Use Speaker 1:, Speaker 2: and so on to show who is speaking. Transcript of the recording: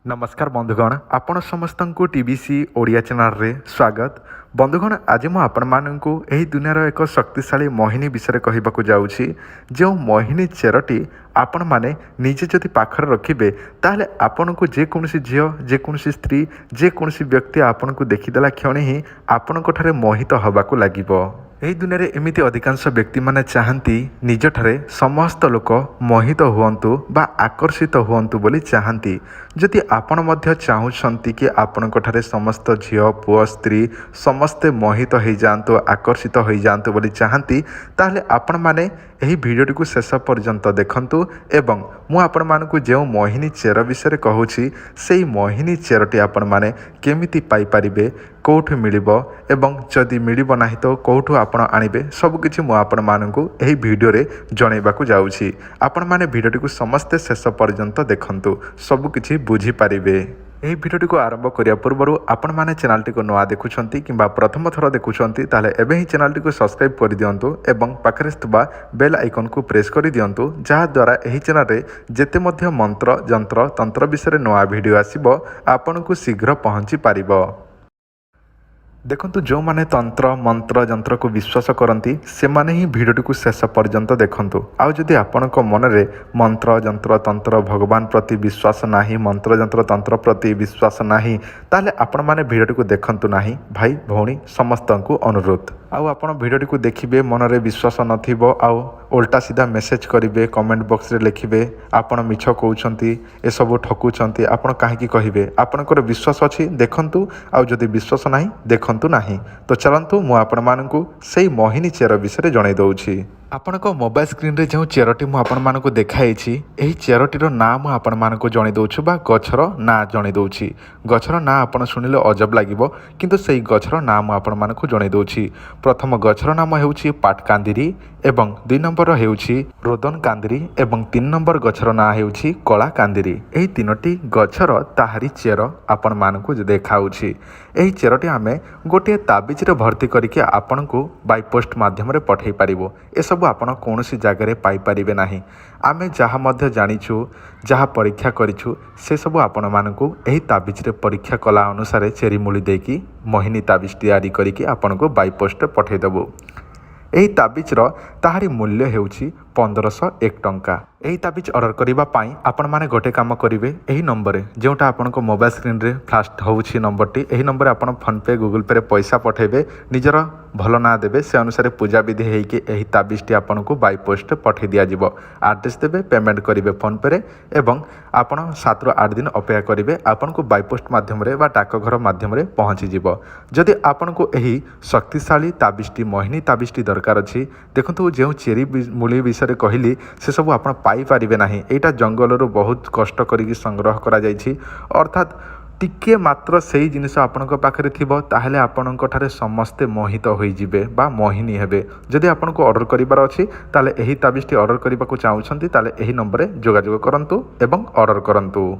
Speaker 1: नमस्कार बंधुगण आपण समस्त को टीबीसी ओडिया चैनल रे स्वागत। बंधुगण आज मु आपण माननकु एही दुनियार एक शक्तिशाली मोहिनी विषय कहबाकू जाउछि। जो मोहिनी चेरटी आपण माने निजे जदि पाखर रखिबे ताहले आपनकु जेकोसी झियो जेकोसी स्त्री जेकोसी व्यक्ति आपनकु देखिदेला क्षण ही आपनक ठारे मोहित हबाकू लागिबो। ଏହି ଦୁନିଆରେ ଏମିତି ଅଧିକାଂଶ ବ୍ୟକ୍ତିମାନେ ଚାହାନ୍ତି ନିଜଠାରେ ସମସ୍ତ ଲୋକ ମୋହିତ ହୁଅନ୍ତୁ ବା ଆକର୍ଷିତ ହୁଅନ୍ତୁ ବୋଲି ଚାହାନ୍ତି। ଯଦି ଆପଣ ମଧ୍ୟ ଚାହୁଁଛନ୍ତି କି ଆପଣଙ୍କଠାରେ ସମସ୍ତ ଝିଅ ପୁଅ ସ୍ତ୍ରୀ ସମସ୍ତେ ମୋହିତ ହୋଇଯାଆନ୍ତୁ ଆକର୍ଷିତ ହୋଇଯାଆନ୍ତୁ ବୋଲି ଚାହାନ୍ତି ତାହେଲେ ଆପଣମାନେ ଏହି ଭିଡ଼ିଓଟିକୁ ଶେଷ ପର୍ଯ୍ୟନ୍ତ ଦେଖନ୍ତୁ ଏବଂ ମୁଁ ଆପଣମାନଙ୍କୁ ଯେଉଁ ମୋହିନୀ ଚେର ବିଷୟରେ କହୁଛି ସେହି ମୋହିନୀ ଚେରଟି ଆପଣମାନେ କେମିତି ପାଇପାରିବେ କେଉଁଠୁ ମିଳିବ ଏବଂ ଯଦି ମିଳିବ ନାହିଁ ତ କେଉଁଠୁ ଆପଣ ଆଣିବେ ସବୁକିଛି ମୁଁ ଆପଣମାନଙ୍କୁ ଏହି ଭିଡ଼ିଓରେ ଜଣାଇବାକୁ ଯାଉଛି। ଆପଣମାନେ ଭିଡ଼ିଓଟିକୁ ସମସ୍ତେ ଶେଷ ପର୍ଯ୍ୟନ୍ତ ଦେଖନ୍ତୁ ସବୁକିଛି ବୁଝିପାରିବେ। ଏହି ଭିଡ଼ିଓଟିକୁ ଆରମ୍ଭ କରିବା ପୂର୍ବରୁ ଆପଣମାନେ ଚ୍ୟାନେଲଟିକୁ ନୂଆ ଦେଖୁଛନ୍ତି କିମ୍ବା ପ୍ରଥମ ଥର ଦେଖୁଛନ୍ତି ତାହେଲେ ଏବେ ହିଁ ଚ୍ୟାନେଲଟିକୁ ସବସ୍କ୍ରାଇବ୍ କରିଦିଅନ୍ତୁ ଏବଂ ପାଖରେ ଥିବା ବେଲ୍ ଆଇକନ୍କୁ ପ୍ରେସ୍ କରିଦିଅନ୍ତୁ ଯାହାଦ୍ୱାରା ଏହି ଚ୍ୟାନେଲରେ ଯେତେ ମଧ୍ୟ ମନ୍ତ୍ର ଯନ୍ତ୍ର ତନ୍ତ୍ର ବିଷୟରେ ନୂଆ ଭିଡ଼ିଓ ଆସିବ ଆପଣଙ୍କୁ ଶୀଘ୍ର ପହଞ୍ଚି ପାରିବ। देखंतु जो माने तंत्र मंत्र जंत्र को विश्वास करती से माने ही भिडियोटी शेष पर्यंत देखंतु। आउ जदि आपणक मनरे मंत्र जंत्र तंत्र भगवान प्रति विश्वास नाही मंत्र जंत्र तंत्र प्रति विश्वास नाही ताले आपण माने भिडियोटी देखंतु नाही। भाई भौणी समस्त को अनुरोध आउ आपण भिडियोटी देखिए मनरे विश्वास नथिबो आउ उल्टा सीधा मेसेज करेंगे कमेंट बॉक्स रे लिखिबे आपण मिछ कहउछंती ए सब ठकुछंती आपण काहेकि कहिबे आपणकर विश्वास अछि देखंतु आउ जदि विश्वास नाही देखंतु नाही। तो चलंतु मु आपण मानकु सेही मोहिनी चेर विषय जणाई दउछि। आपणक मोबाइल स्क्रीन रे जो चेरटी मु आपण मानकु देखाइछि एही चेरटीर नाम मु आपण मानकु जणाई दउछु बा गछर ना जणाई दउछि। गछर ना आपण सुनिले अजब लागिबो किंतु सेही गछर नाम मु आपण मानकु जणाई दउछि। प्रथम गछर नाम हेउछि पाटकांदिरी एवं 2 नंबर हेउछि रोदन कांदिरी एवं 3 नंबर गछर ना हेउछि कला कांदिरी। एही तीनोटी गछर ताहारी चेर आपण मानकु देखाउछि। एही चेरटी आमे गोटे ताबिज रे भर्ती करिके आपनकु बाय पोस्ट माध्यम रे पठै पारिबो। ए सब आपण कौनसी जगह पाइपारे ना। आमे जहाँ मध्य जानिछु जहाँ परीक्षा करिछु से सब आपण मानकु एही ताबिज रे परीक्षा कला अनुसार चेरी मूली देकी मोहिनी ताबिज तैयारी करिके आपनको बाय पोस्ट पठै देबो। एही ताबिज रो ताहारी मूल्य हेउछि 1501 टंका। एही ताबिज ऑर्डर करिबा पाई आपण माने गोटे काम करिवे एही नंबर जोटा आपनको मोबाइल स्क्रीन रे फ्लाश होउछि नंबरटी एही नंबर आपण फोन पे गूगल पे रे पैसा पठेबे निजर भलो ना देबे से अनुसार पूजा विधि हेइके एही ताबिजटी आपनको बाय पोस्ट पठे दिया जिवो। एड्रेस देबे पेमेंट करिवे फोन पे रे एवं आपण 7 ରୁ 8 दिन अपेक्षा करिवे आपनको बाय पोस्ट माध्यम रे बा डाकघर माध्यम रे पहुंची जिवो। जदि आपनको एही शक्तिशाली ताबिजटी मोहिनी ताबिजटी दरकार अछि देखंतु जे चेरी मूली विषय कहली से सब आपण पाई पारिबे नाही। एटा जंगल रो बहुत कष्ट करिकि संग्रह करा जायछि अर्थात टिके मात्र सही जिनिस आपणक पाखरे थिबो ताहले आपणक ठारे समस्ते मोहित होई जिवे बा मोहिनी हेबे। जदि आपणको ऑर्डर करिबार अछि ताले एही ताबिजटी ऑर्डर करिबाकू चाहुछंती ताले एही नंबर रे जोगाजोग करंतु एवं ऑर्डर करंतु।